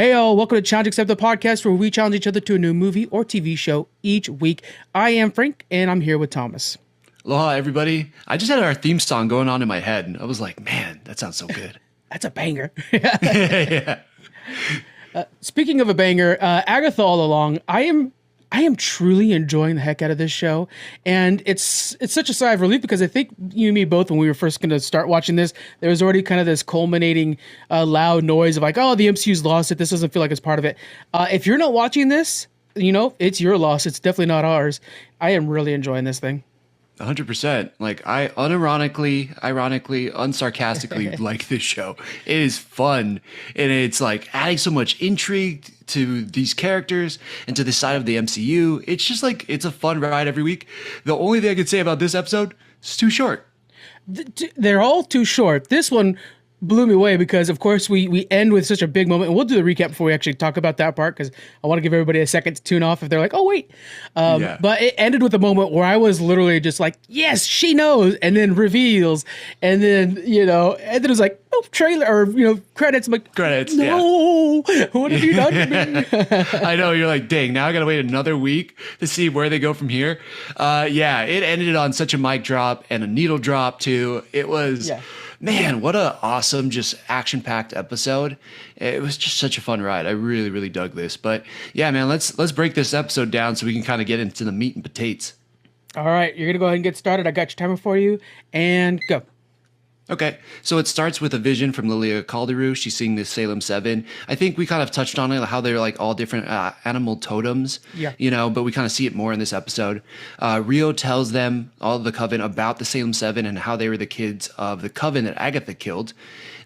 Hey all, welcome to Challenge Accept, the podcast where we challenge each other to a new movie or TV show each week. I am Frank, and I'm here with Thomas. Aloha, everybody. I just had our theme song going on in my head, and I was like, man, that sounds so good. That's a banger. Yeah. Speaking of a banger, Agatha All Along, I am truly enjoying the heck out of this show, and it's such a sigh of relief because I think you and me both, when we were first going to start watching this, there was already kind of this culminating loud noise of like, oh, the MCU's lost it. This doesn't feel like it's part of it. If you're not watching this, you know, it's your loss. It's definitely not ours. I am really enjoying this thing. 100%. Like, I ironically, unsarcastically like this show. It is fun, and it's like adding so much intrigue to these characters and to the side of the MCU. It's just like, it's a fun ride every week. The only thing I could say about this episode, it's too short. They're all too short. This one blew me away because, of course, we end with such a big moment. And we'll do the recap before we actually talk about that part because I want to give everybody a second to tune off if they're like, oh, wait. But it ended with a moment where I was literally just like, yes, she knows. And then reveals. And then, you know, and then it was like, oh, trailer or, you know, credits. I'm like, credits. No, yeah. What have you done to me? I know. You're like, dang, now I got to wait another week to see where they go from here. Yeah, it ended on such a mic drop and a needle drop, too. It was... Yeah. Man, what a awesome, just action-packed episode. It was just such a fun ride. I really, really dug this. But yeah, man, let's break this episode down so we can kind of get into the meat and potatoes. All right, you're going to go ahead and get started. I got your timer for you, and go. Okay, so it starts with a vision from Lilia Calderu. She's seeing the Salem 7. I think we kind of touched on it, how they're like all different animal totems, you know, but we kind of see it more in this episode. Rio tells them, all of the Coven, about the Salem 7 and how they were the kids of the Coven that Agatha killed.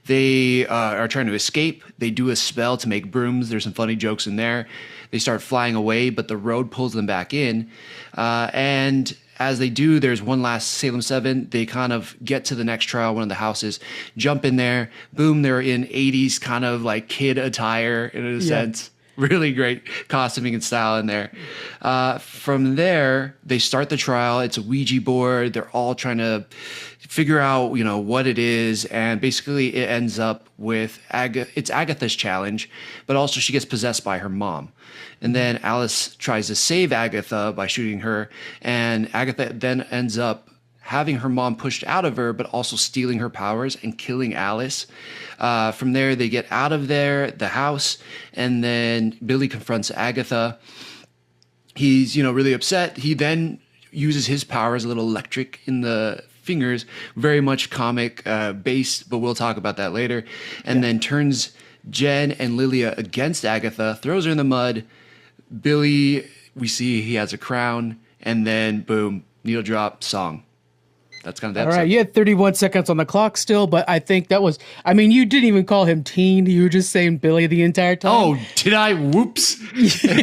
They are trying to escape. They do a spell to make brooms. There's some funny jokes in there. They start flying away, but the road pulls them back in. And as they do, there's one last Salem 7. They kind of get to the next trial, one of the houses, jump in there. Boom, they're in 80s kind of like kid attire in a sense. Really great costuming and style in there. From there, they start the trial. It's a Ouija board. They're all trying to figure out, you know, what it is. And basically it ends up with it's Agatha's challenge, but also she gets possessed by her mom. And then Alice tries to save Agatha by shooting her. And Agatha then ends up having her mom pushed out of her, but also stealing her powers and killing Alice. From there, they get out of the house, and then Billy confronts Agatha. He's, you know, really upset. He then uses his powers, a little electric in the fingers, very much comic based, but we'll talk about that later. And then turns Jen and Lilia against Agatha, throws her in the mud. Billy, we see he has a crown, and then boom, needle drop, song. That's kind of the episode. All right, you had 31 seconds on the clock still, but I think that was, I mean, you didn't even call him Teen. You were just saying Billy the entire time. Oh, did I? Whoops.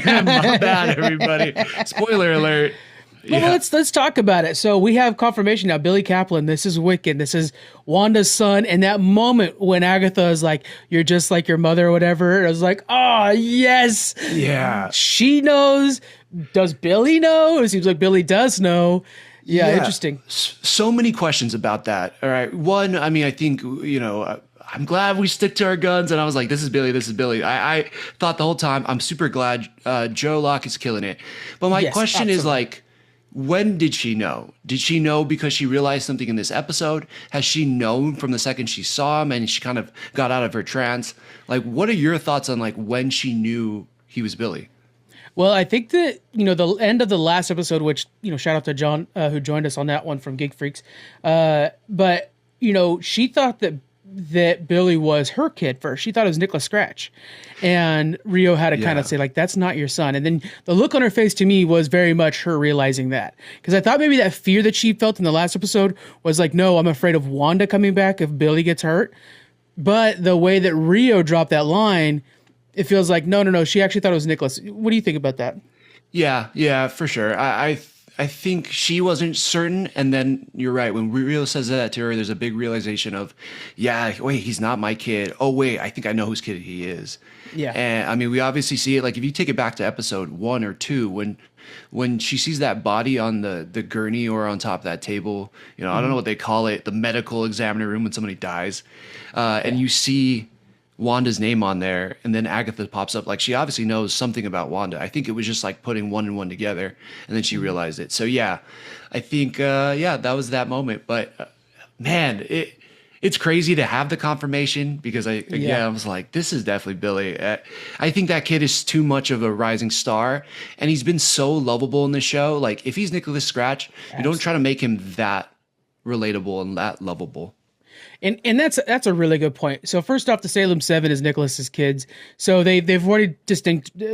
My bad, everybody. Spoiler alert. Well, let's talk about it. So we have confirmation now. Billy Kaplan, this is Wiccan. This is Wanda's son. And that moment when Agatha is like, you're just like your mother or whatever, I was like, oh, yes. Yeah. She knows. Does Billy know? It seems like Billy does know. Yeah, interesting. So many questions about that. All right. One, I mean, I think, you know, I'm glad we stick to our guns. And I was like, this is Billy. This is Billy. I thought the whole time, I'm super glad Joe Locke is killing it. But my question is like, when did she know? Did she know because she realized something in this episode? Has she known from the second she saw him and she kind of got out of her trance? Like, what are your thoughts on like when she knew he was Billy? Well, I think that, you know, the end of the last episode, which, you know, shout out to John, who joined us on that one from Geek Freaks. But, you know, she thought that Billy was her kid first. She thought it was Nicholas Scratch. And Rio had to kind of say, like, that's not your son. And then the look on her face to me was very much her realizing that. Because I thought maybe that fear that she felt in the last episode was like, no, I'm afraid of Wanda coming back if Billy gets hurt. But the way that Rio dropped that line, it feels like, no, she actually thought it was Nicholas. What do you think about that? Yeah, for sure. I think she wasn't certain, and then you're right. When Rio says that to her, there's a big realization of, yeah, wait, he's not my kid. Oh, wait, I think I know whose kid he is. Yeah. And I mean, we obviously see it. Like, if you take it back to episode 1 or 2, when she sees that body on the gurney or on top of that table, you know, I don't know what they call it, the medical examiner room when somebody dies, and you see Wanda's name on there, and then Agatha pops up. Like, she obviously knows something about Wanda. I think it was just like putting one and one together, and then she realized it. So yeah, I think that was that moment. But man, it's crazy to have the confirmation, because I was like, this is definitely Billy. I think that kid is too much of a rising star, and he's been so lovable in the show. Like, if he's Nicholas Scratch, you don't try to make him that relatable and that lovable. And that's a really good point. So first off, the Salem 7 is Nicholas's kids. So they've already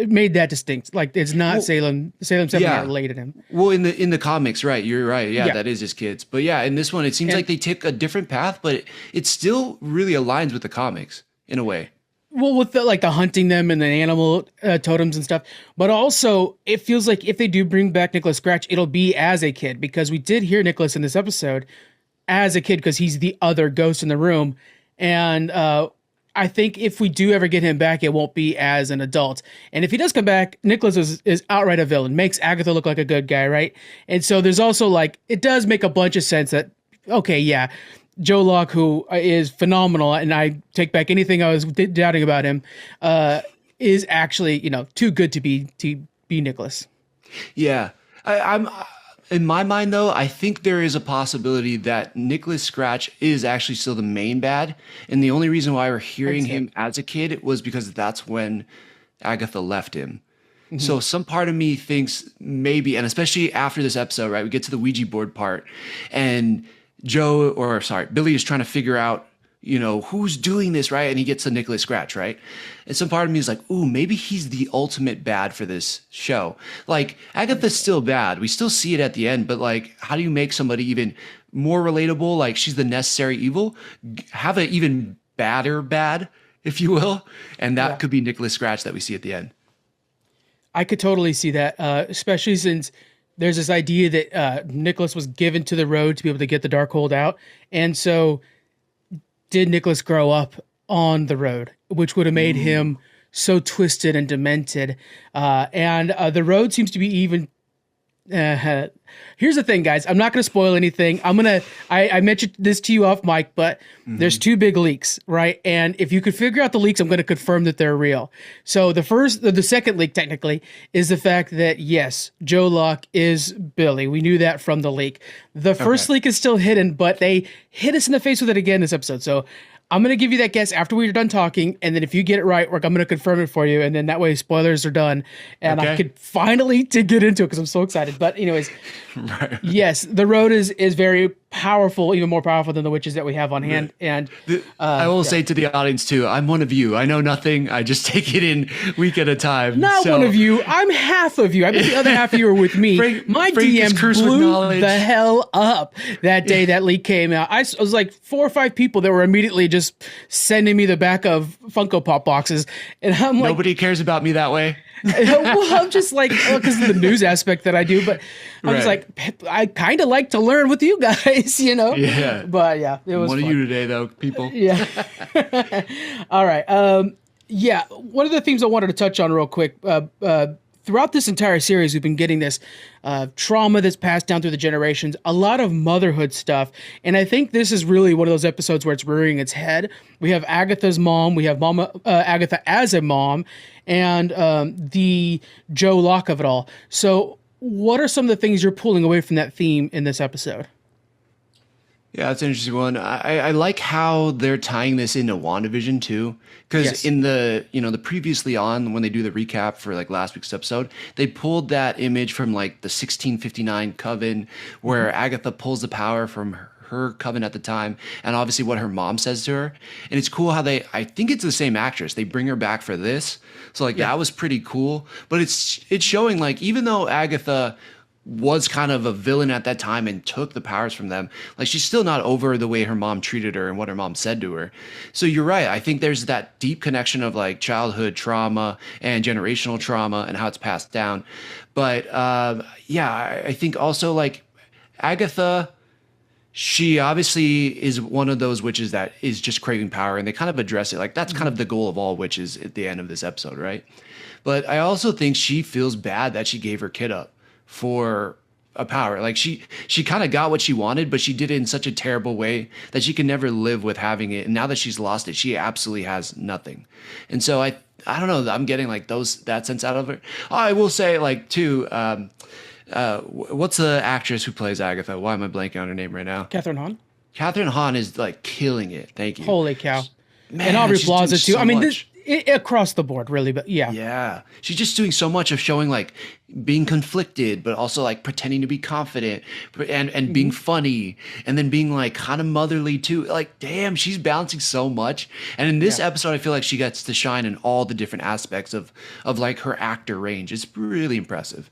made that distinct. Like, it's not Salem 7 aren't related to him. Well, in the comics, right? You're right. Yeah, that is his kids. But yeah, in this one, it seems like they took a different path, but it still really aligns with the comics in a way. Well, with the hunting them and the animal totems and stuff, but also it feels like if they do bring back Nicholas Scratch, it'll be as a kid, because we did hear Nicholas in this episode as a kid, because he's the other ghost in the room. And I think if we do ever get him back, it won't be as an adult. And if he does come back, Nicholas is outright a villain, makes Agatha look like a good guy, right? And so there's also it does make a bunch of sense that, okay, yeah, Joe Locke, who is phenomenal, and I take back anything I was doubting about him, is actually, too good to be Nicholas. Yeah. I'm in my mind, though, I think there is a possibility that Nicholas Scratch is actually still the main bad. And the only reason why we're hearing him as a kid was because that's when Agatha left him. Mm-hmm. So some part of me thinks maybe, and especially after this episode, right, we get to the Ouija board part, and Billy is trying to figure out, who's doing this, right? And he gets to Nicholas Scratch, right? And some part of me is like, ooh, maybe he's the ultimate bad for this show. Like, Agatha's still bad. We still see it at the end, but like, how do you make somebody even more relatable? Like, she's the necessary evil. Have an even badder bad, if you will. And that could be Nicholas Scratch that we see at the end. I could totally see that, especially since there's this idea that Nicholas was given to the road to be able to get the Darkhold out. And so did Nicholas grow up on the road, which would have made him so twisted and demented. And the road seems to be even... here's the thing, guys. I'm not going to spoil anything. I mentioned this to you off mic, but there's two big leaks, right? And if you could figure out the leaks, I'm going to confirm that they're real. So the second leak, technically, is the fact that, yes, Joe Locke is Billy. We knew that from the leak. The first leak is still hidden, but they hit us in the face with it again this episode. So I'm going to give you that guess after we're done talking, and then if you get it right, I'm going to confirm it for you, and then that way spoilers are done, and I could finally get into it because I'm so excited. But anyways, yes, the road is very powerful, even more powerful than the witches that we have on hand. And I will say to the audience too, I'm one of you. I know nothing. I just take it in week at a time. Not one of you. I'm half of you. I bet the other half of you are with me. My DM blew the hell up that day that leak came out. I was like 4 or 5 people that were immediately just sending me the back of Funko Pop boxes, and I'm like, nobody cares about me that way. Well, I'm just like, because of the news aspect that I do, but I'm just like, I kind of like to learn with you guys, Yeah. But yeah, it was one fun. of you today, though, people. Yeah. All right. Yeah. One of the themes I wanted to touch on real quick. Throughout this entire series, we've been getting this trauma that's passed down through the generations, a lot of motherhood stuff. And I think this is really one of those episodes where it's rearing its head. We have Agatha's mom. We have Agatha as a mom, and the Joe Locke of it all. So what are some of the things you're pulling away from that theme in this episode? Yeah, that's an interesting one. I like how they're tying this into WandaVision too, because in the the previously on, when they do the recap for like last week's episode, they pulled that image from like the 1659 coven where Agatha pulls the power from her coven at the time, and obviously what her mom says to her. And it's cool how I think it's the same actress. They bring her back for this, so like that was pretty cool. But it's showing like even though Agatha was kind of a villain at that time and took the powers from them, like she's still not over the way her mom treated her and what her mom said to her. So you're right. I think there's that deep connection of like childhood trauma and generational trauma and how it's passed down. But I think also like Agatha, she obviously is one of those witches that is just craving power, and they kind of address it. Like that's kind of the goal of all witches at the end of this episode, right? But I also think she feels bad that she gave her kid up for a power. Like she kind of got what she wanted, but she did it in such a terrible way that she can never live with having it. And now that she's lost it, she absolutely has nothing. And so I don't know. I'm getting like that sense out of her. I will say like too. What's the actress who plays Agatha? Why am I blanking on her name right now? Catherine Hahn. Catherine Hahn is like killing it. Thank you. Holy cow! Man, and Aubrey Plaza too. So I mean, much. Across the board, really. But yeah. Yeah, she's just doing so much of showing like being conflicted, but also like pretending to be confident and being funny, and then being like kind of motherly too. Like, damn, she's balancing so much. And in this episode, I feel like she gets to shine in all the different aspects of like her actor range. It's really impressive.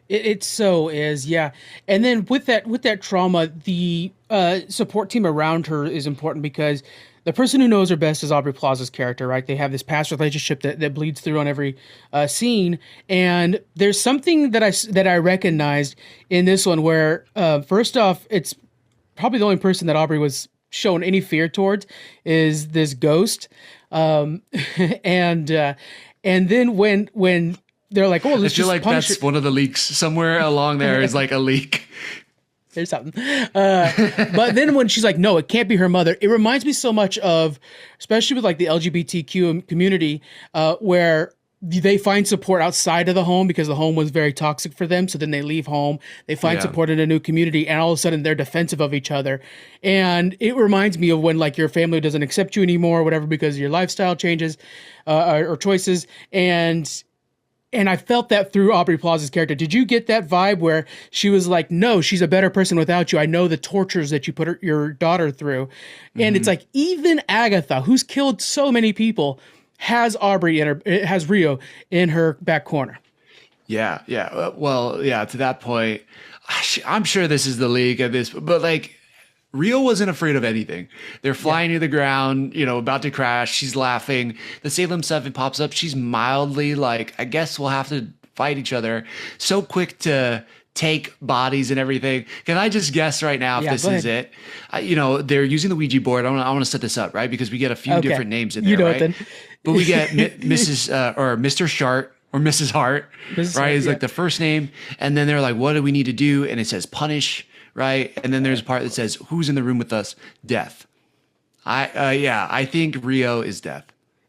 It so is, yeah. And then with that trauma, the support team around her is important because the person who knows her best is Aubrey Plaza's character, right? They have this past relationship that bleeds through on every scene. And there's something that I recognized in this one where, first off, it's probably the only person that Aubrey was shown any fear towards is this ghost. And then when they're like, oh, let's I feel like that's one of the leaks somewhere along there is like a leak. There's something. But then when she's like, no, it can't be her mother. It reminds me so much of, especially with like the LGBTQ community, where they find support outside of the home because the home was very toxic for them. So then they leave home, they find support in a new community, and all of a sudden they're defensive of each other. And it reminds me of when like your family doesn't accept you anymore or whatever, because your lifestyle changes or choices. And I felt that through Aubrey Plaza's character. Did you get that vibe where she was like, no, she's a better person without you. I know the tortures that you put your daughter through. And it's like, even Agatha, who's killed so many people, has Rio in her back corner. Yeah. Yeah. Well, yeah, to that point, I'm sure this is the league of this, but like, Rio wasn't afraid of anything. They're flying to the ground, about to crash. She's laughing. The Salem 7 pops up. She's mildly like, I guess we'll have to fight each other. So quick to take bodies and everything. Can I just guess right now if this is it? They're using the Ouija board. I want to set this up, right? Because we get a few different names in there, right? Then. But we get Mrs. Or Mr. Shart or Mrs. Hart, right? Is like the first name. And then they're like, what do we need to do? And it says punish. Right. And then there's a part that says, who's in the room with us? Death. I think Rio is Death.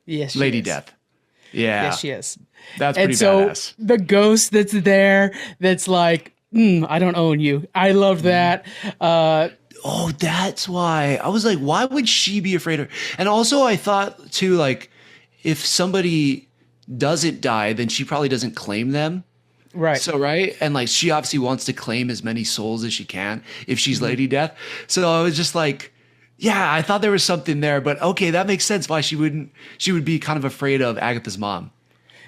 Yes. Lady Death. Yeah. Yes, she is. That's pretty badass. The ghost that's there, that's like, I don't own you. I love that. Oh, that's why. I was like, why would she be afraid of her? And also I thought too, like, if somebody doesn't die, then she probably doesn't claim them. Right. So, right. And like, she obviously wants to claim as many souls as she can if she's Lady Death. So I was just like, yeah, I thought there was something there, but okay, that makes sense why she would be kind of afraid of Agatha's mom.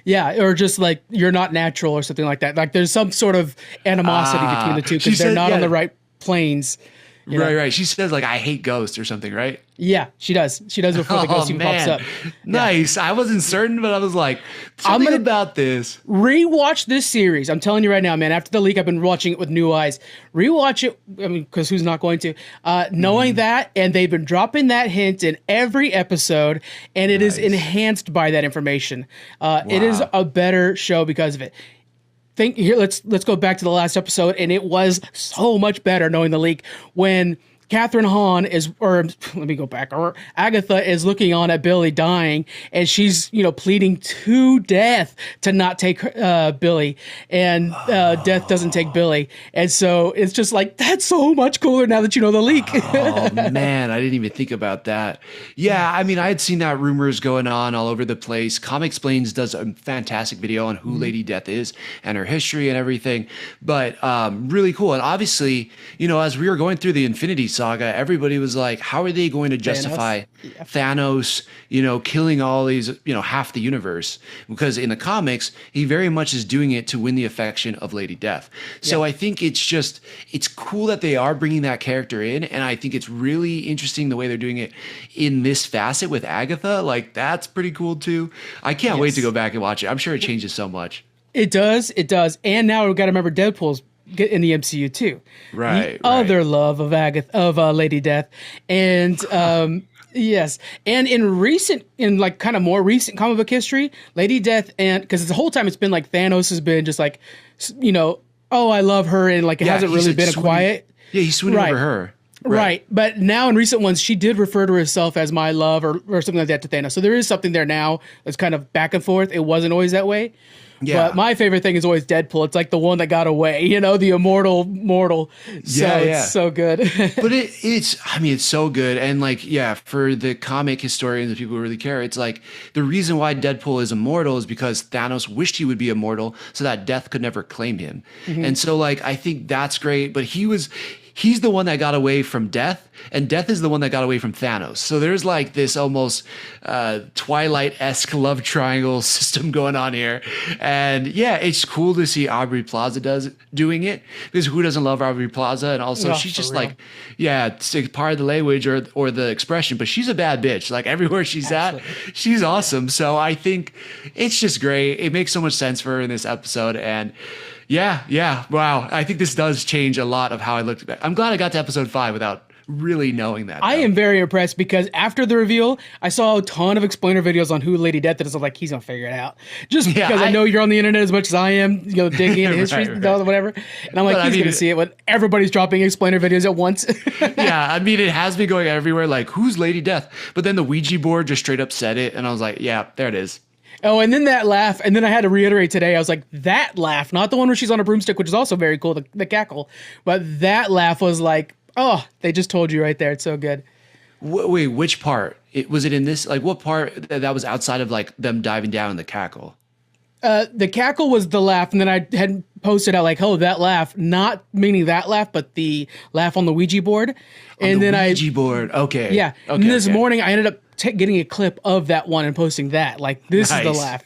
Yeah. Or just like, you're not natural or something like that. Like there's some sort of animosity between the two because they're not on the right planes. Right. She says like, I hate ghosts or something, right? Yeah, she does. She does before the ghost even pops up. Nice. Yeah. I wasn't certain, but I was like, something about this. Rewatch this series. I'm telling you right now, man. After the leak, I've been watching it with new eyes. Rewatch it. I mean, because who's not going to? Knowing that, and they've been dropping that hint in every episode, and it is enhanced by that information. It is a better show because of it. Let's go back to the last episode, and it was so much better knowing the leak when Catherine Hahn Agatha is looking on at Billy dying, and she's, pleading to Death to not take Billy, and Death doesn't take Billy. And so it's just like, that's so much cooler now that you know the leak. Oh, man, I didn't even think about that. Yeah, I mean, I had seen that rumors going on all over the place. Comic-Splains does a fantastic video on who Lady Death is and her history and everything, but really cool. And obviously, as we were going through the Infinity Saga, everybody was like, how are they going to justify Thanos, killing all these, half the universe? Because in the comics, he very much is doing it to win the affection of Lady Death. So I think it's cool that they are bringing that character in. And I think it's really interesting the way they're doing it in this facet with Agatha. Like, that's pretty cool too. I can't wait to go back and watch it. I'm sure it changes so much. It does. And now we've got to remember Deadpool's in the MCU too. Right. Other love of Lady Death. And yes. And in more recent comic book history, Lady Death, and because the whole time it's been like Thanos has been just like, oh, I love her, and like it hasn't really been a quiet. Yeah, he's swooning over her. Right. But now in recent ones, she did refer to herself as my love or something like that to Thanos. So there is something there now that's kind of back and forth. It wasn't always that way. Yeah. But my favorite thing is always Deadpool. It's like the one that got away, the immortal mortal. So it's so good. But it's so good. And like, for the comic historians, the people who really care, it's like the reason why Deadpool is immortal is because Thanos wished he would be immortal so that death could never claim him. Mm-hmm. And so like, I think that's great. But he's the one that got away from death, and death is the one that got away from Thanos. So there's like this almost Twilight-esque love triangle system going on here. And it's cool to see Aubrey Plaza doing it, because who doesn't love Aubrey Plaza? And also she's just like, it's part of the language or the expression, but she's a bad bitch. Like everywhere she's at, she's awesome. So I think it's just great. It makes so much sense for her in this episode. And wow. I think this does change a lot of how I looked at it. I'm glad I got to episode 5 without really knowing that. I am very impressed because after the reveal, I saw a ton of explainer videos on who Lady Death is. I'm like, he's gonna figure it out. Just because I know you're on the internet as much as I am, digging into history, whatever. And I'm like, he's gonna see it when everybody's dropping explainer videos at once. It has been going everywhere. Like, who's Lady Death? But then the Ouija board just straight up said it, and I was like, yeah, there it is. Oh, and then that laugh, and then I had to reiterate today, I was like, that laugh, not the one where she's on a broomstick, which is also very cool, the cackle, but that laugh was like, oh, they just told you right there. It's so good. Wait, which part? Was it in this? Like, what part that was outside of like them diving down in the cackle? The cackle was the laugh, and then I had posted out like, oh, that laugh, not meaning that laugh, but the laugh on the Ouija board. And then Ouija board, okay. Yeah, and this morning I ended up getting a clip of that one and posting that. Like, this is the laugh.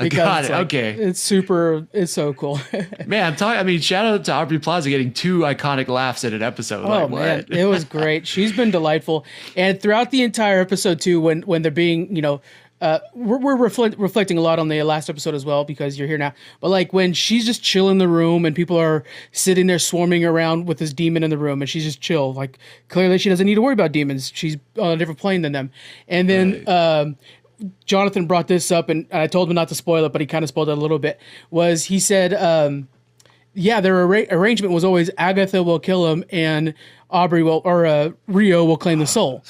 Got it, okay. It's so cool. Man, shout out to Aubrey Plaza getting 2 iconic laughs in an episode. Oh, man, it was great. She's been delightful. And throughout the entire episode, too, when they're being, we're reflecting a lot on the last episode as well because you're here now. But like when she's just chill in the room and people are sitting there swarming around with this demon in the room and she's just chill. Like clearly she doesn't need to worry about demons. She's on a different plane than them. And then Jonathan brought this up and I told him not to spoil it, but he kind of spoiled it a little bit. He said, their arrangement was always Agatha will kill him and Rio will claim the soul.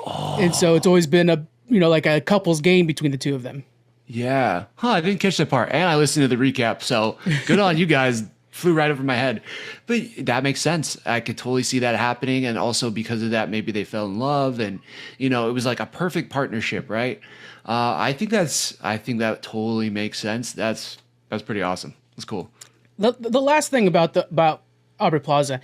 Oh. And so it's always been like a couple's game between the two of them. Yeah. I didn't catch that part. And I listened to the recap. So good on you guys. Flew right over my head. But that makes sense. I could totally see that happening. And also because of that, maybe they fell in love and, it was like a perfect partnership, right? I think that totally makes sense. That's pretty awesome. That's cool. The last thing about Aubrey Plaza,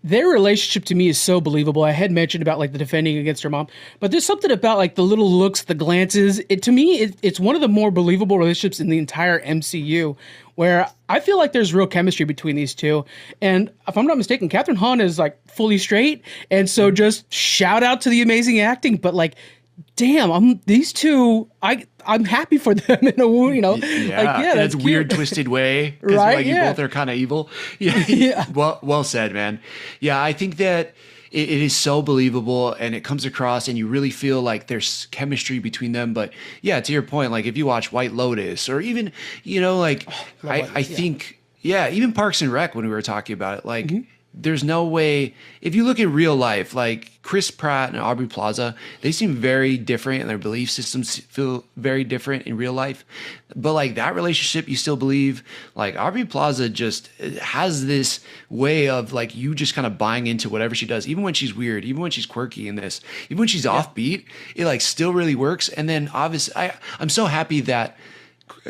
their relationship to me is so believable. I had mentioned about like the defending against her mom, but there's something about like the little looks, the glances. It's one of the more believable relationships in the entire MCU, where I feel like there's real chemistry between these two. And if I'm not mistaken, Catherine Hahn is like fully straight, and so just shout out to the amazing acting. But like, damn, these two. I'm happy for them in a that's a weird twisted way because right? You both are kind of evil. Yeah. Well said, man. Yeah, I think that it is so believable and it comes across and you really feel like there's chemistry between them. But yeah, to your point, like if you watch White Lotus or even I think even Parks and Rec when we were talking about it, like. Mm-hmm. There's no way, if you look at real life, like Chris Pratt and Aubrey Plaza, they seem very different and their belief systems feel very different in real life. But like that relationship, you still believe, like Aubrey Plaza just has this way of like you just kind of buying into whatever she does, even when she's weird, even when she's quirky in this, even when she's offbeat, it like still really works. And then obviously, I'm so happy that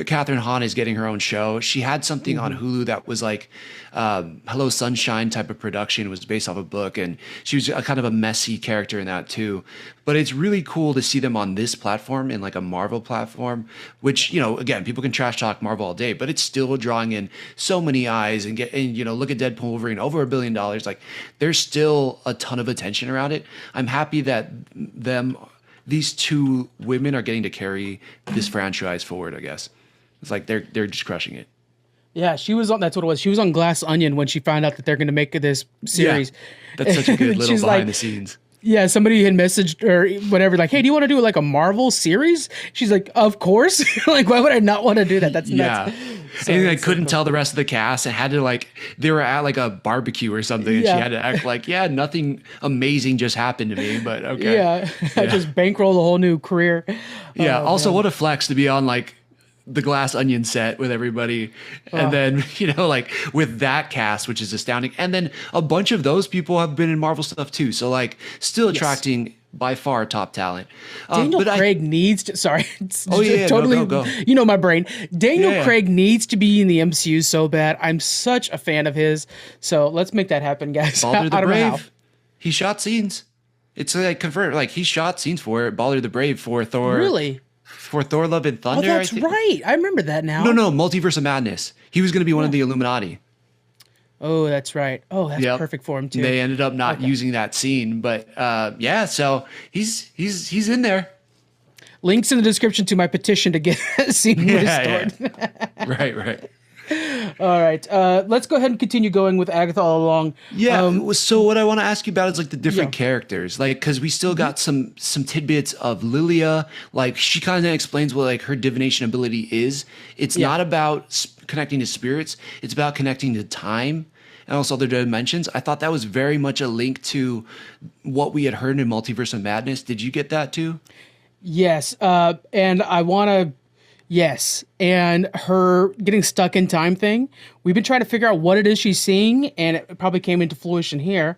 Catherine Hahn is getting her own show. She had something on Hulu that was like Hello Sunshine type of production. It was based off a book, and she was a kind of a messy character in that too. But it's really cool to see them on this platform, in like a Marvel platform, which, again, people can trash talk Marvel all day, but it's still drawing in so many eyes and look at Deadpool Wolverine, over $1 billion. Like there's still a ton of attention around it. I'm happy that these two women are getting to carry this franchise forward, I guess. It's like they're just crushing it. Yeah, that's what it was. She was on Glass Onion when she found out that they're going to make this series. Yeah, that's such a good little behind the scenes. Yeah, somebody had messaged or whatever, like, hey, do you want to do like a Marvel series? She's like, of course. Like, why would I not want to do that? That's nuts. And he like couldn't tell the rest of the cast and had to like, they were at like a barbecue or something and she had to act like, yeah, nothing amazing just happened to me, but okay. Yeah. I just bankrolled a whole new career. Yeah. Also, what a flex to be on like the Glass Onion set with everybody. And then, you know, like with that cast, which is astounding. And then a bunch of those people have been in Marvel stuff too. So like still attracting by far top talent. Daniel Craig needs to, sorry. Totally. Go. You know my brain. Daniel Craig needs to be in the MCU so bad. I'm such a fan of his. So let's make that happen, guys. Baldur the Brave. He shot scenes. It's like confirmed. Like he shot scenes for Baldur the Brave for Thor. Really? For Thor Love and Thunder. Oh, that's right. I remember that now. No, Multiverse of Madness. He was going to be one of the Illuminati. Oh, that's right. Oh, that's perfect for him too. They ended up not using that scene, but so he's in there. Links in the description to my petition to get scene restored. Right. All right. Let's go ahead and continue going with Agatha All Along. Yeah. So what I want to ask you about is like the different characters, like because we still got some tidbits of Lilia. Like she kind of explains what like her divination ability is. It's not about connecting to spirits. It's about connecting to time and also other dimensions. I thought that was very much a link to what we had heard in Multiverse of Madness. Did you get that too? Yes. And I want to. Yes, and her getting stuck in time thing. We've been trying to figure out what it is she's seeing, and it probably came into fruition here.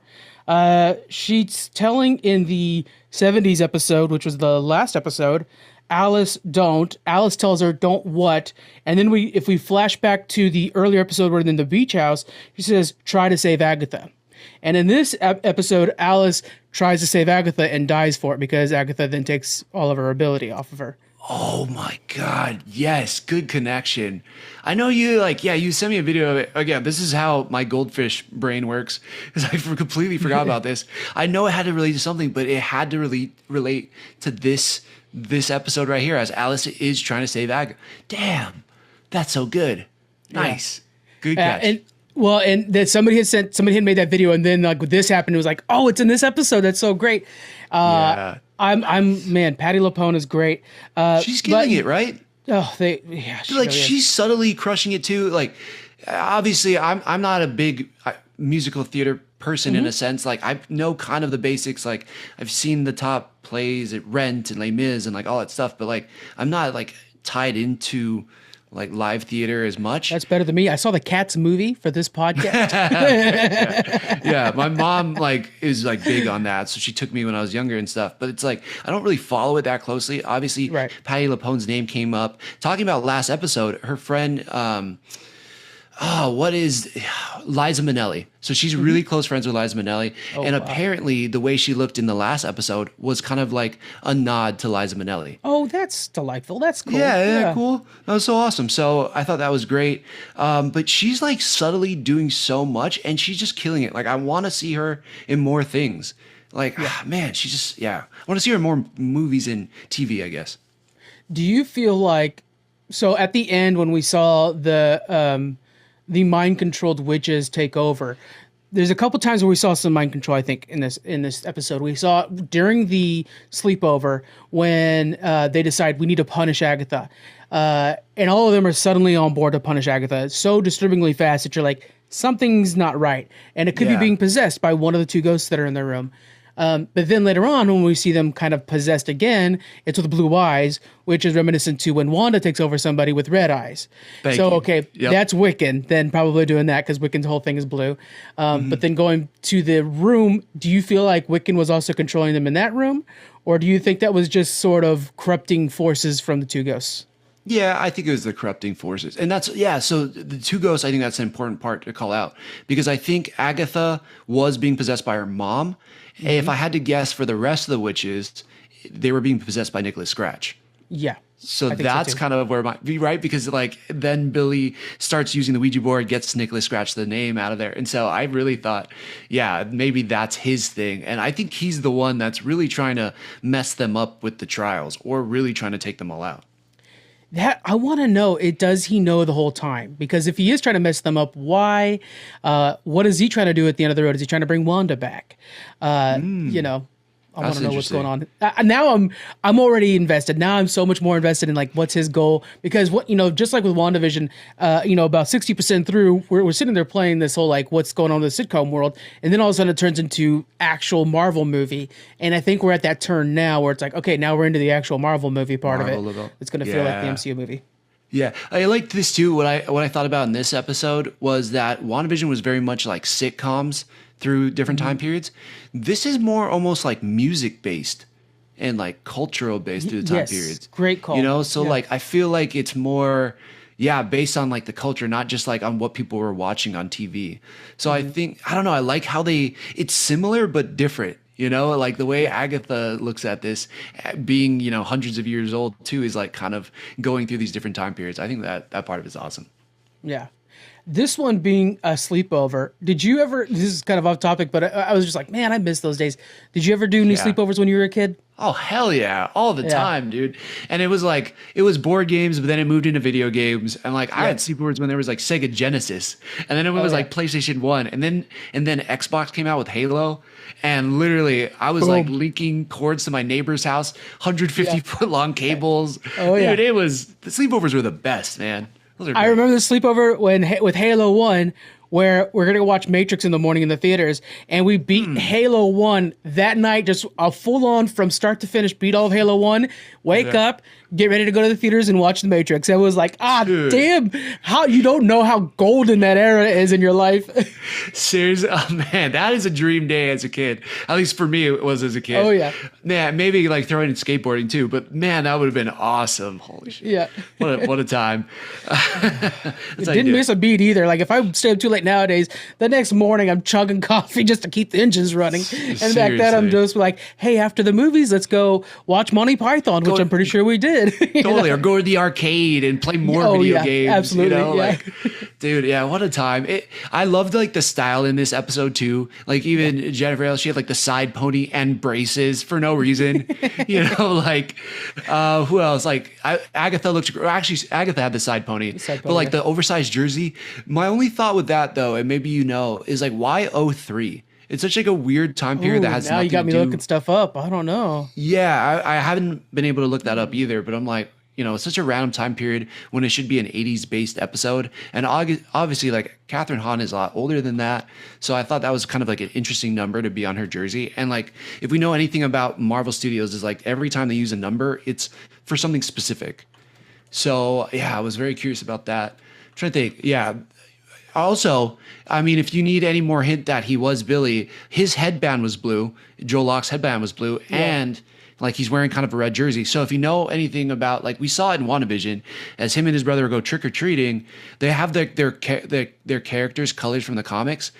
She's telling in the 70s episode, which was the last episode, Alice don't. Alice tells her don't what, and then if we flash back to the earlier episode where they're in the beach house, she says try to save Agatha. And in this episode, Alice tries to save Agatha and dies for it because Agatha then takes all of her ability off of her. Oh my God. Yes. Good connection. I know you you sent me a video of it. Again, this is how my goldfish brain works because I completely forgot about this. I know it had to relate to something, but it had to relate to this episode right here as Alice is trying to save Agatha. Damn. That's so good. Nice. Good catch. And that somebody had made that video and then like this happened. It was like, oh, it's in this episode. That's so great. I'm Patti LuPone is great. She's killing it, right? Oh, she's subtly crushing it too. Like, obviously, I'm not a big musical theater person in a sense. Like, I know kind of the basics. Like, I've seen the top plays at Rent and Les Mis and like all that stuff, but like, I'm not like tied into like live theater as much. That's better than me. I saw the Cats movie for this podcast. Yeah, my mom like is like big on that, so she took me when I was younger and stuff. But it's like I don't really follow it that closely. Obviously, Patti LuPone's name came up talking about last episode. Her friend, what is Liza Minnelli? So she's really close friends with Liza Minnelli, and apparently the way she looked in the last episode was kind of like a nod to Liza Minnelli. Oh, that's delightful. That's cool. Yeah, cool. That was so awesome. So I thought that was great. But she's like subtly doing so much, and she's just killing it. Like I want to see her in more things. Like man, she just I want to see her in more movies and TV, I guess. Do you feel like so at the end when we saw the mind-controlled witches take over. There's a couple times where we saw some mind control, I think, in this episode. We saw during the sleepover when they decide we need to punish Agatha. And all of them are suddenly on board to punish Agatha so disturbingly fast that you're like, something's not right. And it could be being possessed by one of the two ghosts that are in their room. But then later on, when we see them kind of possessed again, it's with blue eyes, which is reminiscent to when Wanda takes over somebody with red eyes. That's Wiccan, then probably doing that because Wiccan's whole thing is blue. But then going to the room, do you feel like Wiccan was also controlling them in that room? Or do you think that was just sort of corrupting forces from the two ghosts? Yeah, I think it was the corrupting forces. And that's, so the two ghosts, I think that's an important part to call out because I think Agatha was being possessed by her mom. If I had to guess for the rest of the witches, they were being possessed by Nicholas Scratch. Yeah. So that's kind of where it might be, right? Because like then Billy starts using the Ouija board, gets Nicholas Scratch the name out of there. And so I really thought, maybe that's his thing. And I think he's the one that's really trying to mess them up with the trials or really trying to take them all out. That I want to know. Does he know the whole time? Because if he is trying to mess them up, why? What is he trying to do at the end of the road? Is he trying to bring Wanda back? You know. I want to know what's going on. Now I'm already invested. Now I'm so much more invested in like what's his goal, because what, just like with WandaVision, about 60% through, we're sitting there playing this whole like what's going on in the sitcom world, and then all of a sudden it turns into actual Marvel movie, and I think we're at that turn now where it's like, okay, now we're into the actual Marvel movie part of it. It's going to feel like the MCU movie. Yeah, I liked this too. What I thought about in this episode was that WandaVision was very much like sitcoms through different time periods. This is more almost like music based and like cultural based through the time periods. Great call. So like I feel like it's more based on like the culture, not just like on what people were watching on TV. So I think, I don't know, I like how it's similar but different. Like the way Agatha looks at this, being, hundreds of years old too, is like kind of going through these different time periods. I think that part of it is awesome. Yeah. This one being a sleepover, did you ever, this is kind of off topic, but I was just like, man, I miss those days. Did you ever do any sleepovers when you were a kid? Oh, hell yeah. All the time, dude. And it was board games, but then it moved into video games. And like, I had sleepovers when there was like Sega Genesis. And then it was like PlayStation 1. And then Xbox came out with Halo. And literally, I was like linking cords to my neighbor's house, 150-foot long cables. Oh, yeah. Dude, the sleepovers were the best, man. I remember the sleepover with Halo 1, where we're going to go watch Matrix in the morning in the theaters, and we beat Halo 1 that night, just a full-on from start to finish, beat all of Halo 1, wake up, get ready to go to the theaters and watch The Matrix. It was like, damn, how you don't know how golden that era is in your life. Seriously, man, that is a dream day as a kid. At least for me, it was as a kid. Oh, yeah. Man, maybe like throwing in skateboarding too, but man, that would have been awesome. Holy shit. Yeah. What a time. Didn't miss a beat either. Like if I stay up too late nowadays, the next morning I'm chugging coffee just to keep the engines running. And back then I'm just like, hey, after the movies, let's go watch Monty Python, which I'm pretty sure we did. Totally, or go to the arcade and play more video games. Absolutely, Dude, what a time! I loved like the style in this episode too. Like even Jennifer, she had like the side pony and braces for no reason. Like who else? Like Agatha looked. Actually, Agatha had the side pony, but like the oversized jersey. My only thought with that though, and maybe is like why 03? It's such like a weird time period that has now nothing you got me looking stuff up. I don't know. Yeah, I haven't been able to look that up either, but I'm like, it's such a random time period when it should be an 80s based episode. And obviously like Catherine Hahn is a lot older than that. So I thought that was kind of like an interesting number to be on her jersey. And like, if we know anything about Marvel Studios is like every time they use a number, it's for something specific. So yeah, I was very curious about that. I'm trying to think. Yeah. Also, I mean, if you need any more hint that he was Billy, his headband was blue. Joe Locke's headband was blue, and like he's wearing kind of a red jersey. So if you know anything about, like we saw it in WandaVision, as him and his brother go trick or treating, they have their characters' colors from the comics,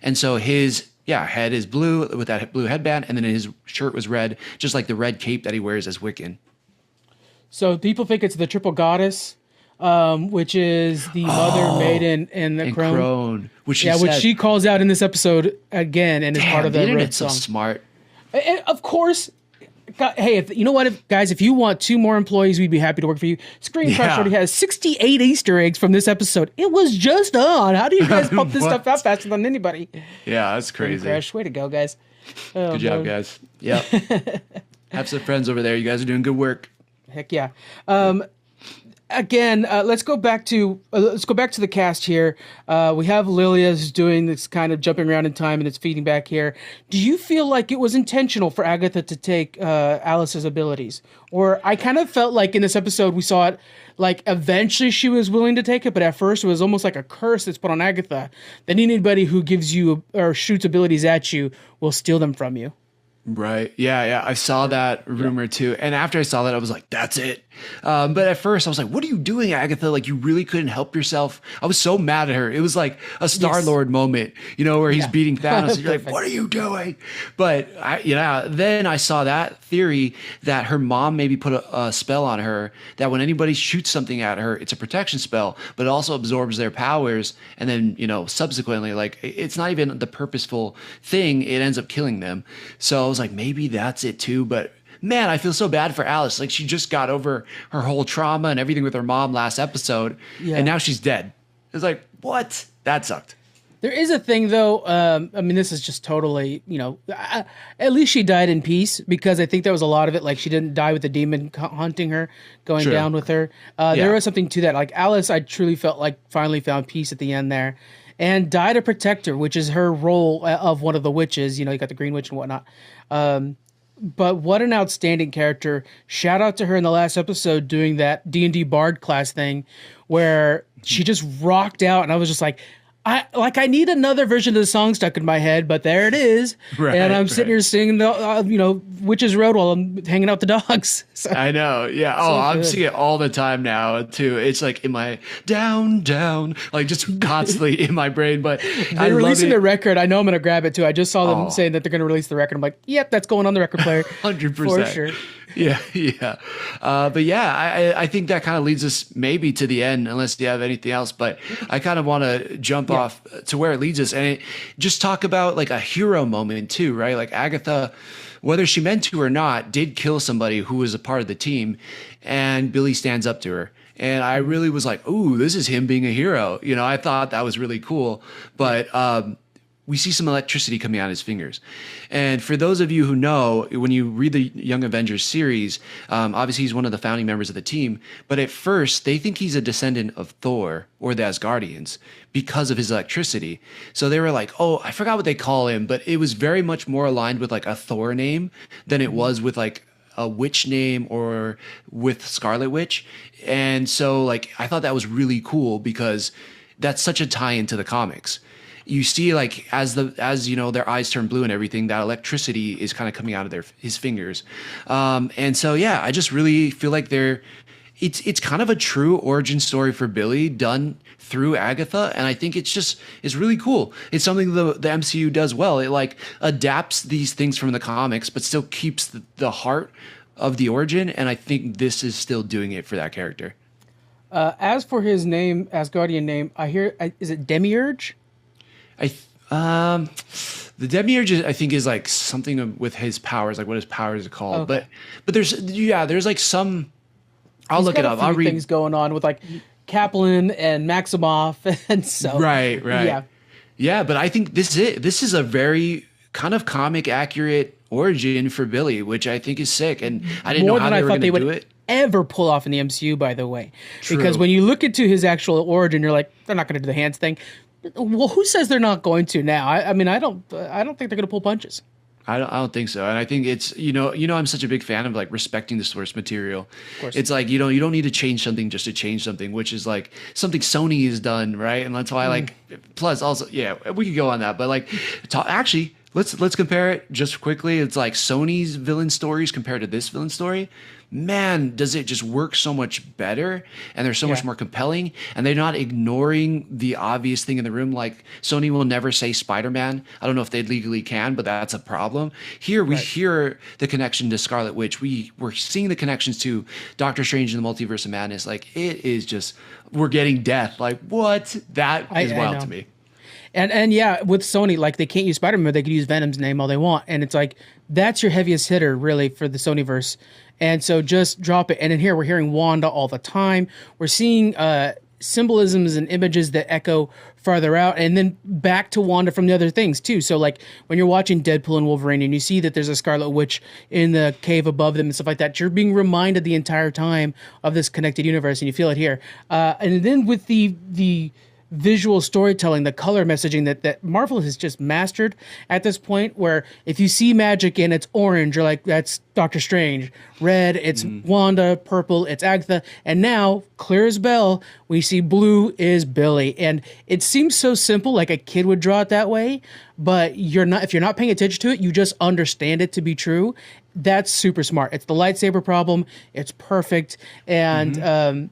and so his head is blue with that blue headband, and then his shirt was red, just like the red cape that he wears as Wiccan. So people think it's the triple goddess. Which is the mother, maiden, and the crone. Which she calls out in this episode again, and is part of the red song. So smart. And of course, hey, you know what, guys? If you want 2 more employees, we'd be happy to work for you. Screen Crush already has 68 Easter eggs from this episode. It was just on. How do you guys pump this stuff out faster than anybody? Yeah, that's crazy. Screen Crush, way to go, guys. Good job, guys. Yeah. Have some friends over there. You guys are doing good work. Heck yeah. Again, let's go back to the cast here. We have Lilia's doing this kind of jumping around in time, and it's feeding back here. Do you feel like it was intentional for Agatha to take Alice's abilities, or I kind of felt like in this episode we saw it like eventually she was willing to take it, but at first it was almost like a curse that's put on Agatha that anybody who gives you or shoots abilities at you will steal them from you. Right. Yeah. I saw that rumor too. And after I saw that, I was like, that's it. But at first I was like, what are you doing, Agatha? Like, you really couldn't help yourself. I was so mad at her. It was like a Star-Lord moment, where he's beating Thanos. And you're like, what are you doing? But then I saw that theory that her mom maybe put a spell on her that when anybody shoots something at her, it's a protection spell, but it also absorbs their powers. And then, subsequently, like, it's not even the purposeful thing. It ends up killing them. So I was like, maybe that's it too. But man, I feel so bad for Alice. Like, she just got over her whole trauma and everything with her mom last episode, and now she's dead. It's like, what? That sucked. There is a thing, though. I mean, this is just totally, at least she died in peace, because I think there was a lot of it. Like, she didn't die with the demon hunting her, going True. down with her. There was something to that. Like, Alice, I truly felt like finally found peace at the end there, and died a protector, which is her role of one of the witches. You got the Green Witch and whatnot. But what an outstanding character. Shout out to her in the last episode doing that D&D Bard class thing where she just rocked out, and I was just like, I need another version of the song stuck in my head, but there it is. Right, and I'm sitting here singing the, Witch's Road while I'm hanging out with the dogs. So, I know. Yeah. Oh, I'm seeing it all the time now too. It's like in my down, like just constantly in my brain, but they're releasing the record. I know I'm going to grab it too. I just saw them saying that they're going to release the record. I'm like, yep, that's going on the record player. 100%. For sure. Yeah. But yeah, I think that kind of leads us maybe to the end, unless you have anything else. But I kind of want to jump off to where it leads us, and just talk about like a hero moment too, right? Like Agatha, whether she meant to or not, did kill somebody who was a part of the team, and Billy stands up to her. And I really was like, ooh, this is him being a hero. I thought that was really cool. But we see some electricity coming out of his fingers. And for those of you who know, when you read the Young Avengers series, obviously he's one of the founding members of the team. But at first, they think he's a descendant of Thor or the Asgardians because of his electricity. So they were like, oh, I forgot what they call him, but it was very much more aligned with like a Thor name than it was with like a witch name or with Scarlet Witch. And so like, I thought that was really cool because that's such a tie into the comics. You see, like as their eyes turn blue and everything, that electricity is kind of coming out of his fingers, and so yeah, I just really feel like it's kind of a true origin story for Billy done through Agatha, and I think it's really cool. It's something the MCU does well. It like adapts these things from the comics, but still keeps the heart of the origin, and I think this is still doing it for that character. As for his name, Asgardian name, I hear is it Demiurge? The Demiurge, I think, is like something with his powers, like what his powers are called. Okay. But there's like some. I'll look it up. I'll read things going on with like Kaplan and Maximoff, and so right. Yeah. But I think this is it. This is a very kind of comic accurate origin for Billy, which I think is sick. And I didn't know how they were going to do it. Ever pull off in the MCU, by the way, because when you look into his actual origin, you're like, they're not going to do the hands thing. Well, who says they're not going to now? I mean, I don't think they're going to pull punches. I don't think so. And I think it's, I'm such a big fan of like respecting the source material. Of course. It's like, you don't need to change something just to change something, which is like something Sony has done. Right. And that's why plus also, yeah, we could go on that, but like actually let's compare it just quickly. It's like Sony's villain stories compared to this villain story. Man, does it just work so much better, and they're so much more compelling, and they're not ignoring the obvious thing in the room. Like Sony will never say Spider-Man. I don't know if they legally can, but that's a problem. Here we hear the connection to Scarlet Witch. We're seeing the connections to Doctor Strange and the Multiverse of Madness. Like it is just, we're getting death. Like what? That is wild to me. And yeah, with Sony, like they can't use Spider-Man, but they could use Venom's name all they want. And it's like, that's your heaviest hitter really for the Sonyverse. And so just drop it. And in here, we're hearing Wanda all the time. We're seeing symbolisms and images that echo farther out, and then back to Wanda from the other things too. So like when you're watching Deadpool and Wolverine and you see that there's a Scarlet Witch in the cave above them and stuff like that, you're being reminded the entire time of this connected universe, and you feel it here. And then with the visual storytelling, the color messaging that Marvel has just mastered at this point, where if you see magic and it's orange, you're like, that's Doctor Strange. Red, it's Wanda. Purple, it's Agatha. And now, clear as bell, we see blue is Billy. And it seems so simple, like a kid would draw it that way, but if you're not paying attention to it, you just understand it to be true. That's super smart. It's the lightsaber problem. It's perfect. And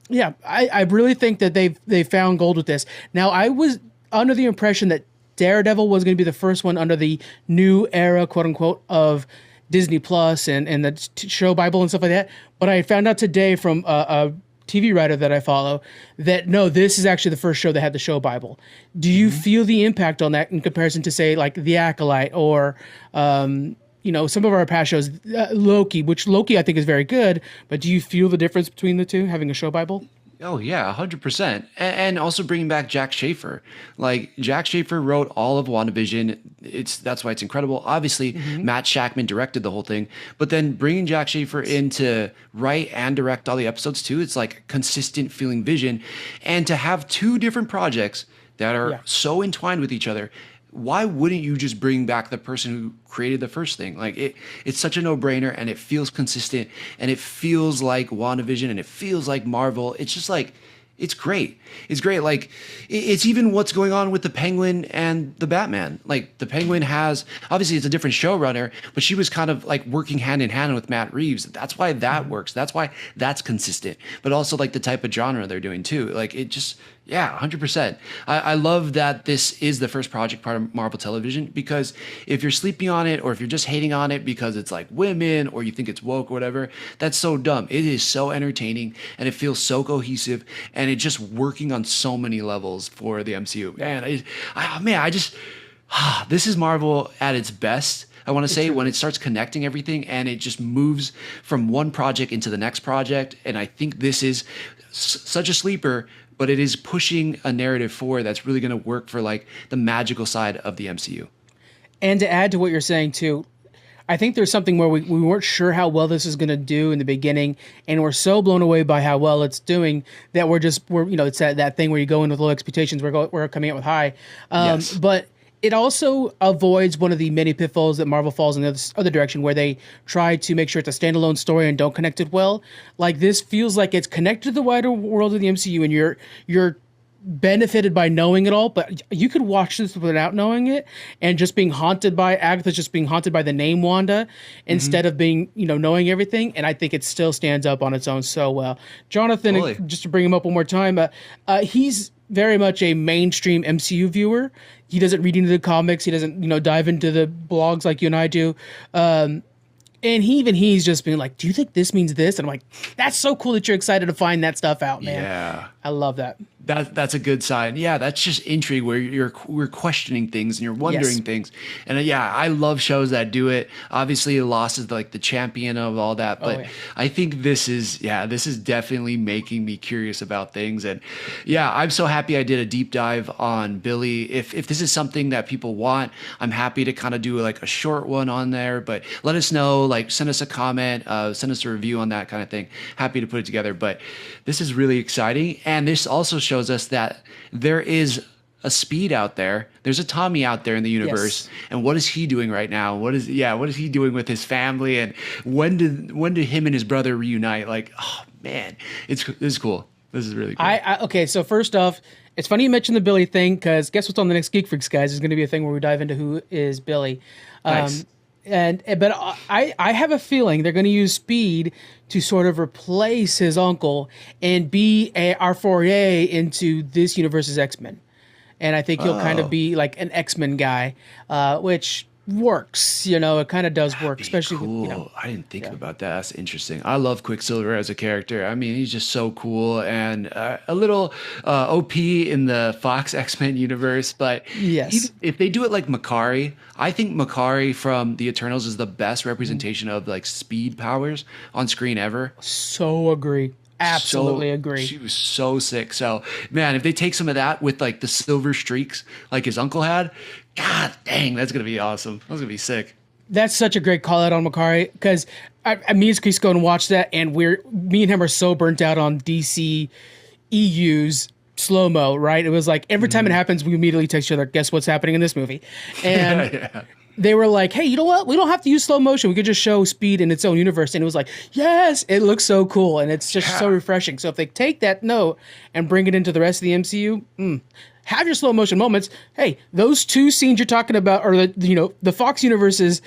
yeah, I really think that they found gold with this. Now, I was under the impression that Daredevil was going to be the first one under the new era, quote unquote, of Disney Plus and the show Bible and stuff like that. But I found out today from a TV writer that I follow that no, this is actually the first show that had the show Bible. Do you feel the impact on that in comparison to, say, like The Acolyte or some of our past shows, Loki, which Loki I think is very good, but do you feel the difference between the two, having a show Bible? Oh yeah, 100%. And also bringing back Jack Schaefer. Like Jack Schaefer wrote all of WandaVision. That's why it's incredible. Obviously, Matt Shackman directed the whole thing, but then bringing Jack Schaefer in to write and direct all the episodes too. It's like consistent feeling vision, and to have two different projects that are so entwined with each other. Why wouldn't you just bring back the person who created the first thing? Like it's such a no-brainer, and it feels consistent, and it feels like WandaVision, and it feels like Marvel. It's just like, it's great. It's great. Like it's even what's going on with the Penguin and the Batman. Like the Penguin has, obviously it's a different showrunner, but she was kind of like working hand in hand with Matt Reeves. That's why that works. That's why that's consistent, but also like the type of genre they're doing too. Like it just, yeah, 100%. I love that this is the first project part of Marvel Television, because if you're sleeping on it, or if you're just hating on it because it's like women, or you think it's woke or whatever, that's so dumb. It is so entertaining, and it feels so cohesive, and it's just working on so many levels for the MCU. This is Marvel at its best. I want to say when it starts connecting everything, and it just moves from one project into the next project. And I think this is such a sleeper, but it is pushing a narrative forward that's really going to work for like the magical side of the MCU. And to add to what you're saying too, I think there's something where we weren't sure how well this is going to do in the beginning, and we're so blown away by how well it's doing that we're it's that thing where you go in with low expectations, we're coming out with high. Yes. But it also avoids one of the many pitfalls that Marvel falls in the other direction, where they try to make sure it's a standalone story and don't connect it well. Like this feels like it's connected to the wider world of the MCU, and you're benefited by knowing it all, but you could watch this without knowing it and just being haunted by Agatha's, just being haunted by the name Wanda instead of being, knowing everything. And I think it still stands up on its own so well. Jonathan, just to bring him up one more time, he's very much a mainstream MCU viewer. He doesn't read into the comics. He doesn't, dive into the blogs like you and I do. And he's just been like, do you think this means this? And I'm like, that's so cool that you're excited to find that stuff out, man. Yeah. I love that. That's a good sign. Yeah, that's just intrigue where we're questioning things and you're wondering things. And I love shows that do it. Obviously, Lost is like the champion of all that, but I think this is definitely making me curious about things. And I'm so happy I did a deep dive on Billy. If this is something that people want, I'm happy to kind of do like a short one on there. But let us know, like send us a comment, send us a review on that kind of thing. Happy to put it together. But this is really exciting, and this also shows us that there is a Speed out there. There's a Tommy out there in the universe. Yes. And what is he doing right now? What is he doing with his family? And when did him and his brother reunite? Like, oh man, this is cool. This is really cool. Okay, so first off, it's funny you mentioned the Billy thing, because guess what's on the next Geek Freaks, guys? There's going to be a thing where we dive into who is Billy. Nice. But I have a feeling they're going to use Speed to sort of replace his uncle and be our foray into this universe's X-Men. And I think he'll kind of be like an X-Men guy, which works. It kind of does work, especially cool. With, I didn't think about that. That's interesting. I love Quicksilver as a character. I mean, he's just so cool, and a little OP in the Fox X-Men universe. But if they do it like Makari, I think Makari from the Eternals is the best representation of like Speed powers on screen ever. So agree. Absolutely agree. She was so sick. So, man, if they take some of that with like the silver streaks like his uncle had, god dang, that's going to be awesome. That's going to be sick. That's such a great call out on Makari, because me and Chris go and watch that, and me and him are so burnt out on DC EU's slow-mo, right? It was like every time it happens, we immediately text each other, guess what's happening in this movie? And they were like, hey, you know what? We don't have to use slow motion. We could just show Speed in its own universe. And it was like, yes, it looks so cool. And it's just so refreshing. So if they take that note and bring it into the rest of the MCU, have your slow motion moments. Hey, those two scenes you're talking about, or the Fox universe's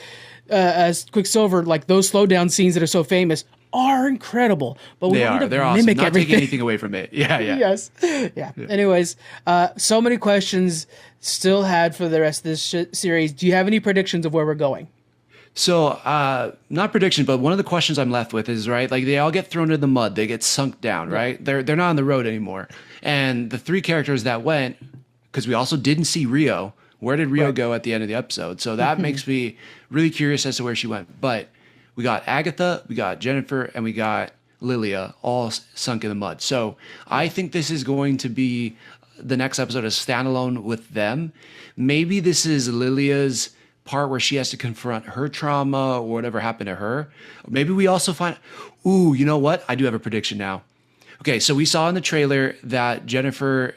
as Quicksilver, like those slow down scenes that are so famous, are incredible. But we don't need to They're mimic awesome. Not everything. taking anything away from it. Yes. Yeah. Anyways, so many questions still had for the rest of this series. Do you have any predictions of where we're going? So, not prediction, but one of the questions I'm left with is, right, like they all get thrown into the mud. They get sunk down, right? They're not on the road anymore. And the three characters that went, because we also didn't see Rio. Where did Rio go at the end of the episode? So that makes me really curious as to where she went. But we got Agatha, we got Jennifer, and we got Lilia all sunk in the mud. So I think this is going to be the next episode is standalone with them. Maybe this is Lilia's part where she has to confront her trauma or whatever happened to her. Maybe we also find, ooh, you know what? I do have a prediction now. Okay, so we saw in the trailer that Jennifer,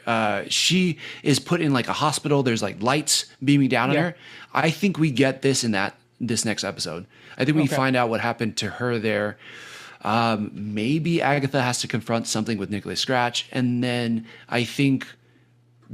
she is put in like a hospital. There's like lights beaming down on her. I think we get this in this next episode. I think we find out what happened to her there. Maybe Agatha has to confront something with Nicholas Scratch, and then I think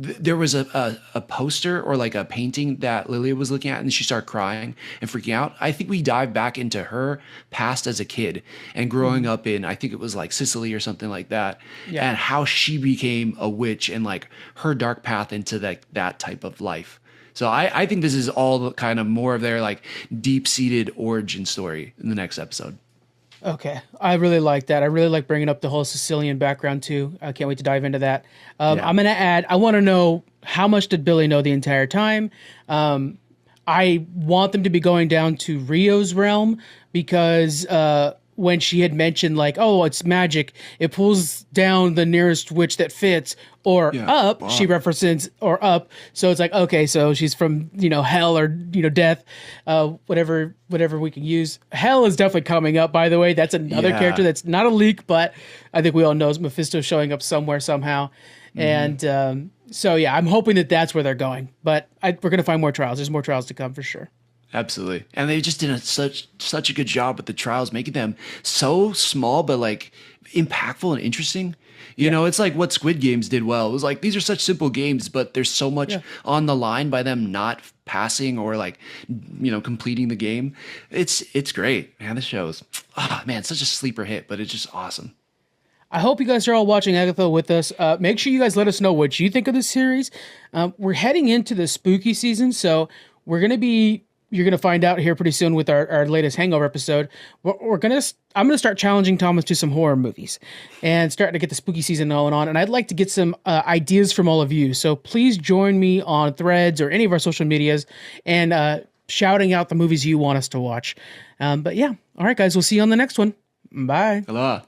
there was a poster or like a painting that Lilia was looking at, and she started crying and freaking out. I think we dive back into her past as a kid and growing up in, I think it was like Sicily or something like that, and how she became a witch and like her dark path into that type of life. So I think this is all kind of more of their like deep-seated origin story in the next episode. Okay. I really like that. I really like bringing up the whole Sicilian background too. I can't wait to dive into that. I'm going to add, I want to know, how much did Billy know the entire time? I want them to be going down to Rio's realm because when she had mentioned like, oh, it's magic, it pulls down the nearest witch that fits, or up, she references, or up. So it's like, okay, so she's from, hell or, death, whatever we can use. Hell is definitely coming up, by the way. That's another character that's not a leak, but I think we all know Mephisto showing up somewhere, somehow. And so, I'm hoping that that's where they're going. But we're going to find more trials. There's more trials to come for sure. Absolutely. And they just did such a good job with the trials, making them so small, but like impactful and interesting. You know, it's like what Squid Games did well. It was like, these are such simple games, but there's so much on the line by them not passing or like, completing the game. It's great, man. This show's, such a sleeper hit, but it's just awesome. I hope you guys are all watching Agatha with us. Make sure you guys let us know what you think of this series. We're heading into the spooky season, so you're going to find out here pretty soon with our latest Hangover episode. I'm going to start challenging Thomas to some horror movies and starting to get the spooky season going on. And I'd like to get some ideas from all of you. So please join me on Threads or any of our social medias and shouting out the movies you want us to watch. All right, guys, we'll see you on the next one. Bye. Aloha.